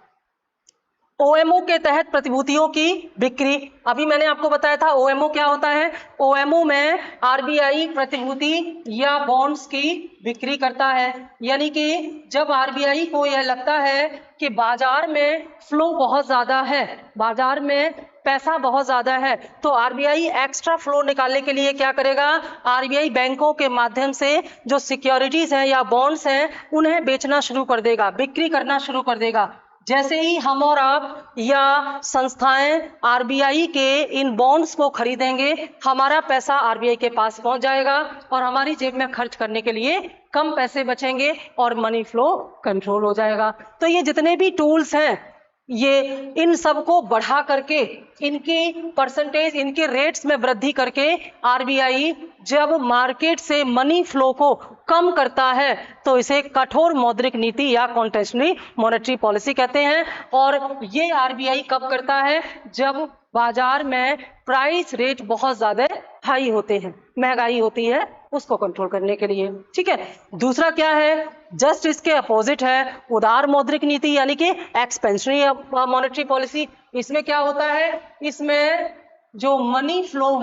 ओएमओ के तहत प्रतिभूतियों की बिक्री। अभी मैंने आपको बताया था ओएमओ क्या होता है। ओएमओ में आरबीआई प्रतिभूति या बॉन्ड्स की बिक्री करता है। यानी कि जब आरबीआई को यह लगता है कि बाजार में फ्लो बहुत ज्यादा है, बाजार में पैसा बहुत ज्यादा है, तो आरबीआई एक्स्ट्रा फ्लो निकालने के लिए क्या करेगा, आरबीआई बैंकों के माध्यम से जो सिक्योरिटीज हैं या बॉन्ड्स हैं उन्हें बेचना शुरू कर देगा, बिक्री करना शुरू कर देगा। जैसे ही हम और आप या संस्थाएं आरबीआई के इन बॉन्ड्स को खरीदेंगे, हमारा पैसा आरबीआई के पास पहुंच जाएगा और हमारी जेब में खर्च करने के लिए कम पैसे बचेंगे और मनी फ्लो कंट्रोल हो जाएगा। तो ये जितने भी टूल्स हैं, ये इन सबको बढ़ा करके, इनकी परसेंटेज, इनके रेट्स में वृद्धि करके आरबीआई जब मार्केट से मनी फ्लो को कम करता है तो इसे कठोर मौद्रिक नीति या कॉन्ट्रेक्शनरी मॉनेटरी पॉलिसी कहते हैं। और ये आरबीआई कब करता है, जब बाजार में प्राइस रेट बहुत ज्यादा हाई होते हैं, महंगाई होती है, उसको कंट्रोल करने के लिए। ठीक है। दूसरा क्या है, जस्ट इसके अपोजिट है उदार मौद्रिक नीति यानी कि एक्सपेंशनरी मॉनेटरी पॉलिसी। इसमें क्या होता है, इसमें जो मनी फ्लो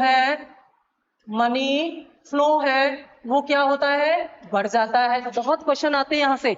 है वो क्या होता है, बढ़ जाता है। बहुत क्वेश्चन आते हैं यहाँ से,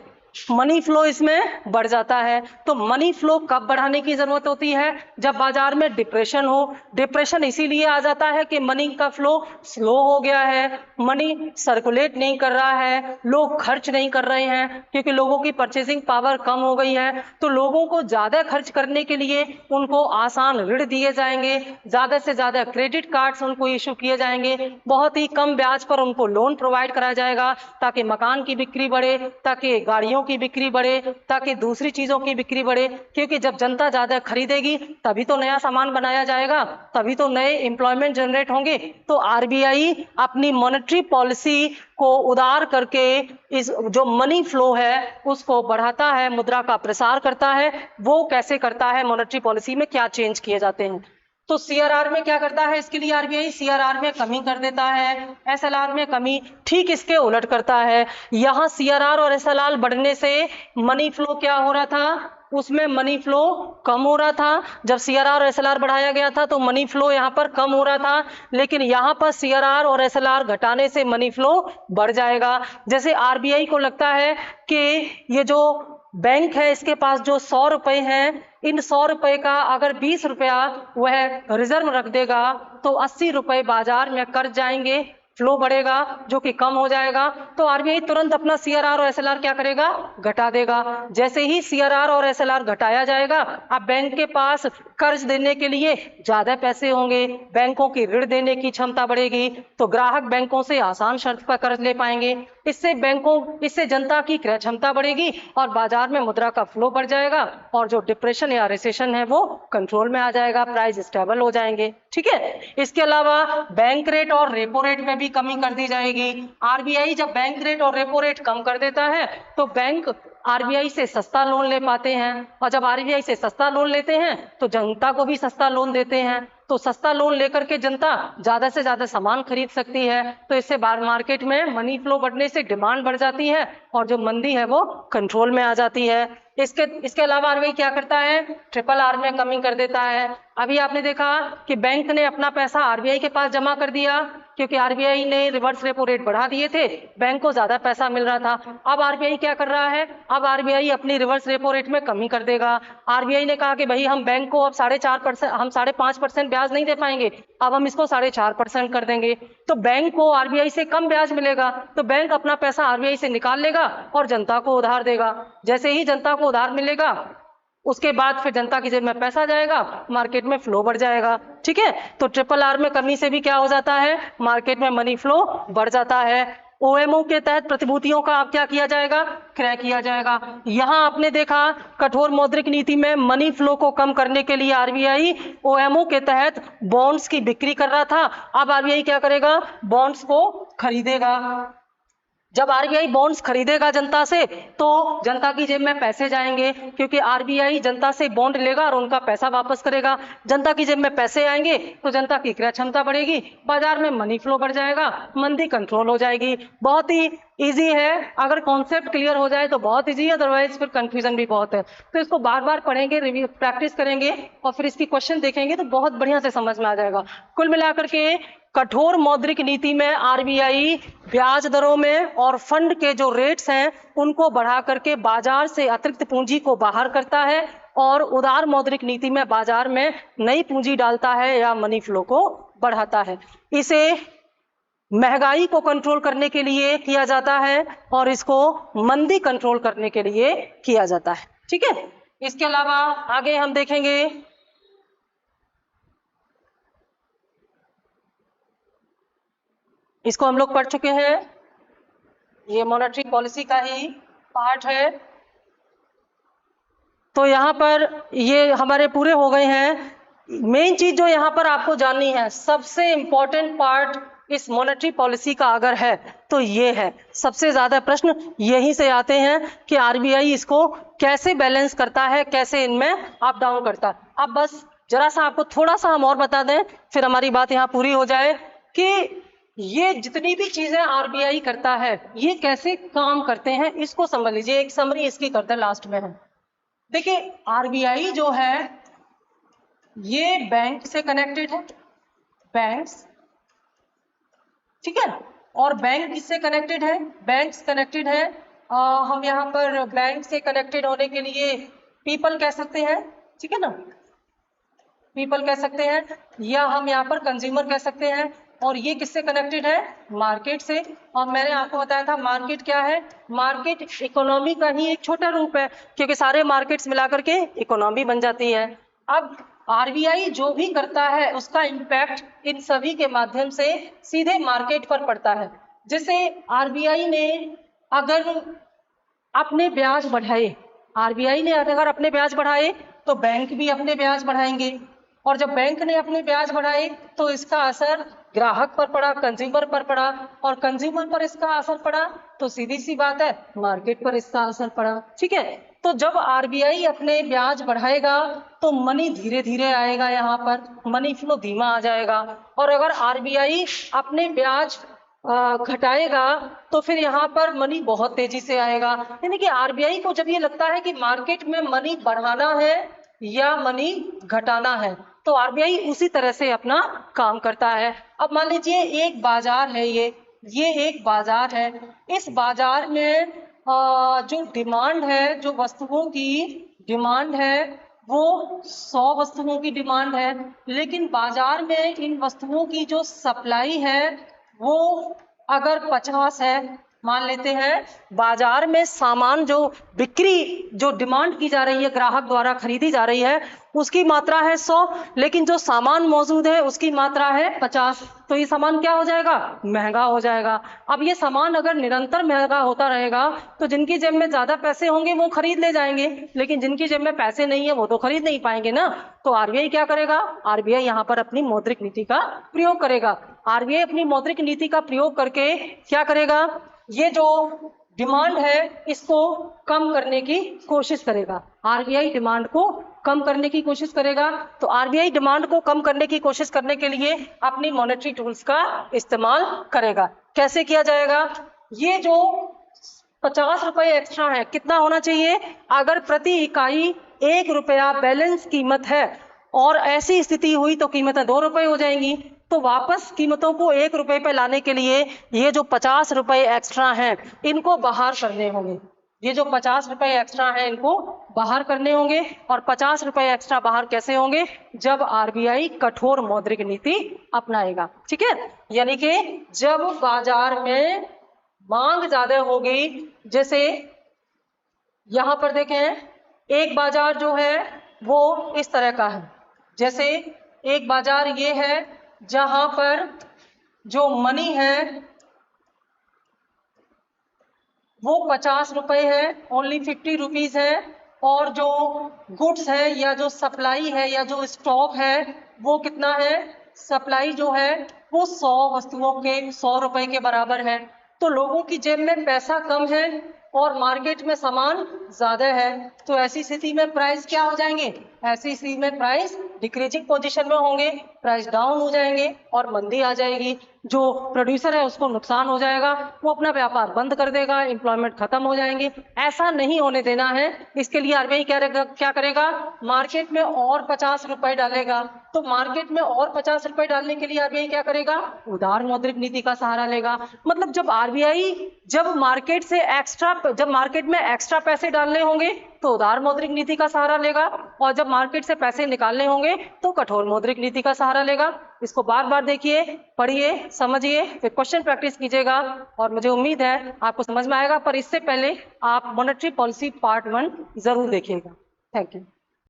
मनी फ्लो इसमें बढ़ जाता है। तो मनी फ्लो कब बढ़ाने की जरूरत होती है, जब बाजार में डिप्रेशन हो। डिप्रेशन इसीलिए आ जाता है कि मनी का फ्लो स्लो हो गया है, मनी सर्कुलेट नहीं कर रहा है, लोग खर्च नहीं कर रहे हैं क्योंकि लोगों की परचेसिंग पावर कम हो गई है। तो लोगों को ज्यादा खर्च करने के लिए उनको आसान ऋण दिए जाएंगे, ज्यादा से ज्यादा क्रेडिट कार्ड्स उनको इशू किए जाएंगे, बहुत ही कम ब्याज पर उनको लोन प्रोवाइड कराया जाएगा ताकि मकान की बिक्री बढ़े, ताकि गाड़ियों की बिक्री बढ़े, ताकि दूसरी चीजों की बिक्री बढ़े। क्योंकि जब जनता ज्यादा खरीदेगी तभी तो नया सामान बनाया जाएगा, तभी तो नए एम्प्लॉयमेंट जनरेट होंगे। तो आरबीआई अपनी मॉनेटरी पॉलिसी को उदार करके इस जो मनी फ्लो है उसको बढ़ाता है, मुद्रा का प्रसार करता है। वो कैसे करता है, मॉनेटरी पॉलिसी में क्या चेंज किए जाते हैं। तो सीआरआर में क्या करता है, इसके लिए आरबीआई सीआरआर में कमी कर देता है, एसएलआर में कमी ठीक इसके उलट करता है। यहाँ सीआरआर और एसएलआर बढ़ने से मनी फ्लो क्या हो रहा था, उसमें मनी फ्लो कम हो रहा था। जब सीआरआर और एसएलआर बढ़ाया गया था तो मनी फ्लो यहाँ पर कम हो रहा था, लेकिन यहाँ पर सीआरआर और एसएलआर घटाने से मनी फ्लो बढ़ जाएगा। जैसे आरबीआई को लगता है कि ये जो बैंक है इसके पास जो 100 रुपए हैं, इन 100 रुपए का अगर 20 रुपया वह रिजर्व रख देगा तो 80 रुपए बाजार में कर्ज जाएंगे, फ्लो बढ़ेगा जो कि कम हो जाएगा। तो आरबीआई तुरंत अपना सीआरआर और एसएलआर क्या करेगा, घटा देगा। जैसे ही सीआरआर और एसएलआर घटाया जाएगा, अब बैंक के पास कर्ज देने के लिए ज्यादा पैसे होंगे, बैंकों की ऋण देने की क्षमता बढ़ेगी, तो ग्राहक बैंकों से आसान शर्त पर कर्ज ले पाएंगे। इससे जनता की क्रय क्षमता बढ़ेगी और बाजार में मुद्रा का फ्लो बढ़ जाएगा और जो डिप्रेशन या रिसेशन है वो कंट्रोल में आ जाएगा, प्राइस स्टेबल हो जाएंगे। ठीक है। इसके अलावा बैंक रेट और रेपो रेट में भी कमी कर दी जाएगी। आरबीआई जब बैंक रेट और रेपो रेट कम कर देता है तो बैंक आरबीआई से सस्ता लोन ले पाते हैं, और जब आरबीआई से सस्ता लोन लेते हैं तो जनता को भी सस्ता लोन देते हैं। तो सस्ता लोन लेकर के जनता ज्यादा से ज्यादा सामान खरीद सकती है। तो इससे मार्केट में मनी फ्लो बढ़ने से डिमांड बढ़ जाती है और जो मंदी है वो कंट्रोल में आ जाती है। इसके अलावा आरबीआई क्या करता है, ट्रिपल आर में कमी कर देता है। अभी आपने देखा कि बैंक ने अपना पैसा आरबीआई के पास जमा कर दिया क्योंकि आरबीआई ने रिवर्स रेपो रेट बढ़ा दिए थे, बैंक को ज्यादा पैसा मिल रहा था। अब आरबीआई क्या कर रहा है, अब आरबीआई अपनी रिवर्स रेपो रेट में कमी कर देगा। आरबीआई ने कहा कि भाई हम बैंक को अब 4.5%, हम 5.5% ब्याज नहीं दे पाएंगे, अब हम इसको 4.5% कर देंगे। तो बैंक को आरबीआई से कम ब्याज मिलेगा, तो बैंक अपना पैसा आरबीआई से निकाल लेगा और जनता को उधार देगा। जैसे ही जनता को उधार मिलेगा उसके बाद फिर जनता की जेब में पैसा जाएगा, मार्केट में फ्लो बढ़ जाएगा। ठीक है। तो ट्रिपल आर में कमी से भी क्या हो जाता है, मार्केट में मनी फ्लो बढ़ जाता है। ओएमओ के तहत प्रतिभूतियों का अब क्या किया जाएगा, क्रय किया जाएगा। यहां आपने देखा कठोर मौद्रिक नीति में मनी फ्लो को कम करने के लिए आरबीआई ओएमओ के तहत बॉन्ड्स की बिक्री कर रहा था। अब आरबीआई क्या करेगा, बॉन्ड्स को खरीदेगा। जब आरबीआई बॉन्ड्स खरीदेगा जनता से तो जनता की जेब में पैसे जाएंगे, क्योंकि आरबीआई जनता से बॉन्ड लेगा और उनका पैसा वापस करेगा। जनता की जेब में पैसे आएंगे तो जनता की क्रय क्षमता बढ़ेगी, बाजार में मनी फ्लो बढ़ जाएगा, मंदी कंट्रोल हो जाएगी। बहुत ही इजी है, अगर कॉन्सेप्ट क्लियर हो जाए तो बहुत इजी है, अदरवाइज फिर कंफ्यूजन भी बहुत है। तो इसको बार बार पढ़ेंगे, रिव्यू प्रैक्टिस करेंगे और फिर इसकी क्वेश्चन देखेंगे तो बहुत बढ़िया से समझ में आ जाएगा। कुल मिलाकर के कठोर मौद्रिक नीति में आरबीआई ब्याज दरों में और फंड के जो रेट्स हैं उनको बढ़ा करके बाजार से अतिरिक्त पूंजी को बाहर करता है, और उदार मौद्रिक नीति में बाजार में नई पूंजी डालता है या मनी फ्लो को बढ़ाता है। इसे महंगाई को कंट्रोल करने के लिए किया जाता है और इसको मंदी कंट्रोल करने के लिए किया जाता है। ठीक है, इसके अलावा आगे हम देखेंगे इसको हम लोग पढ़ चुके हैं, ये मॉनेटरी पॉलिसी का ही पार्ट है। तो यहाँ पर ये हमारे पूरे हो गए हैं। मेन चीज जो यहाँ पर आपको जाननी है, सबसे इंपॉर्टेंट पार्ट इस मॉनेटरी पॉलिसी का अगर है तो ये है, सबसे ज्यादा प्रश्न यहीं से आते हैं कि आरबीआई इसको कैसे बैलेंस करता है, कैसे इनमें अप डाउन करता है। अब बस जरा सा आपको थोड़ा सा हम और बता दें, फिर हमारी बात यहाँ पूरी हो जाए कि ये जितनी भी चीजें आरबीआई करता है ये कैसे काम करते हैं, इसको समझ लीजिए। एक समरी इसकी करते हैं, लास्ट में है। देखिए, आरबीआई जो है ये बैंक से कनेक्टेड है, बैंक्स, ठीक है। और बैंक किससे कनेक्टेड है? बैंक्स कनेक्टेड है। हम यहाँ पर बैंक से कनेक्टेड होने के लिए पीपल कह सकते हैं, ठीक है ना, पीपल कह सकते हैं, या हम यहाँ पर कंज्यूमर कह सकते हैं। और ये किससे कनेक्टेड है? मार्केट से। और मैंने आपको बताया था मार्केट क्या है, मार्केट इकोनॉमी का ही एक छोटा रूप है, क्योंकि सारे मार्केट्स मिलाकर के इकोनॉमी बन जाती है। अब आरबीआई जो भी करता है उसका इम्पैक्ट इन सभी के माध्यम से सीधे मार्केट पर पड़ता है। जैसे आरबीआई ने अगर अपने ब्याज बढ़ाए, आरबीआई ने अगर अपने ब्याज बढ़ाए तो बैंक भी अपने ब्याज बढ़ाएंगे, और जब बैंक ने अपने ब्याज बढ़ाए तो इसका असर ग्राहक पर पड़ा, कंज्यूमर पर पड़ा, और कंज्यूमर पर इसका असर पड़ा तो सीधी सी बात है मार्केट पर इसका असर पड़ा। ठीक है, तो जब आरबीआई अपने ब्याज बढ़ाएगा तो मनी धीरे धीरे आएगा, यहाँ पर मनी फ्लो धीमा आ जाएगा। और अगर आरबीआई अपने ब्याज घटाएगा तो फिर यहाँ पर मनी बहुत तेजी से आएगा। यानी कि आरबीआई को जब ये लगता है कि मार्केट में मनी बढ़ाना है या मनी घटाना है तो आरबीआई उसी तरह से अपना काम करता है। अब मान लीजिए एक बाजार है, ये एक बाजार है। इस बाजार में जो डिमांड है, जो वस्तुओं की डिमांड है वो 100 वस्तुओं की डिमांड है, लेकिन बाजार में इन वस्तुओं की जो सप्लाई है वो अगर 50 है, मान लेते हैं बाजार में सामान जो बिक्री, जो डिमांड की जा रही है, ग्राहक द्वारा खरीदी जा रही है, उसकी मात्रा है 100, लेकिन जो सामान मौजूद है उसकी मात्रा है 50। तो ये सामान क्या हो जाएगा? महंगा हो जाएगा। अब ये सामान अगर निरंतर महंगा होता रहेगा तो जिनकी जेब में ज्यादा पैसे होंगे वो खरीद ले जाएंगे, लेकिन जिनकी जेब में पैसे नहीं है वो तो खरीद नहीं पाएंगे ना। तो आरबीआई क्या करेगा? आरबीआई यहाँ पर अपनी मौद्रिक नीति का प्रयोग करेगा। आरबीआई अपनी मौद्रिक नीति का प्रयोग करके क्या करेगा? ये जो डिमांड है इसको कम करने की कोशिश करेगा। आरबीआई डिमांड को कम करने की कोशिश करेगा। तो आरबीआई डिमांड को कम करने की कोशिश करने के लिए अपनी मॉनेटरी टूल्स का इस्तेमाल करेगा। कैसे किया जाएगा? ये जो 50 रुपए एक्स्ट्रा है, कितना होना चाहिए? अगर प्रति इकाई 1 रुपया बैलेंस कीमत है और ऐसी स्थिति हुई तो कीमतें 2 रुपए हो जाएंगी, तो वापस कीमतों को 1 रुपए पे लाने के लिए ये जो 50 रुपए एक्स्ट्रा हैं इनको बाहर करने होंगे। ये जो 50 रुपए एक्स्ट्रा हैं इनको बाहर करने होंगे। और 50 रुपए एक्स्ट्रा बाहर कैसे होंगे? जब आरबीआई कठोर मौद्रिक नीति अपनाएगा। ठीक है, यानी कि जब बाजार में मांग ज्यादा होगी, जैसे यहाँ पर देखें एक बाजार जो है वो इस तरह का है। जैसे एक बाजार ये है जहां पर जो मनी है वो 50 रुपए है, ओनली 50 रुपीज है, और जो गुड्स है या जो सप्लाई है या जो स्टॉक है वो कितना है? सप्लाई जो है वो 100 वस्तुओं के 100 रुपए के बराबर है। तो लोगों की जेब में पैसा कम है और मार्केट में सामान ज्यादा है, तो ऐसी स्थिति में प्राइस क्या हो जाएंगे? ऐसी स्थिति में प्राइस डिक्रीजिंग पोजीशन में होंगे, प्राइस डाउन हो जाएंगे और मंदी आ जाएगी। जो प्रोड्यूसर है उसको नुकसान हो जाएगा, वो अपना व्यापार बंद कर देगा, एम्प्लॉयमेंट खत्म हो जाएंगे। ऐसा नहीं होने देना है। इसके लिए आरबीआई क्या करेगा? मार्केट में और 50 रुपए डालेगा। तो मार्केट में और 50 रुपए डालने के लिए आरबीआई क्या करेगा? उदार मौद्रिक नीति का सहारा लेगा। मतलब जब मार्केट में एक्स्ट्रा पैसे डालने होंगे तो उदार मौद्रिक नीति का सहारा लेगा, और जब मार्केट से पैसे निकालने होंगे तो कठोर मौद्रिक नीति का सहारा लेगा। इसको बार बार देखिए, पढ़िए, समझिए, फिर क्वेश्चन प्रैक्टिस कीजिएगा और मुझे उम्मीद है आपको समझ में आएगा। पर इससे पहले आप मॉनेटरी पॉलिसी पार्ट 1 जरूर देखिएगा। Thank you.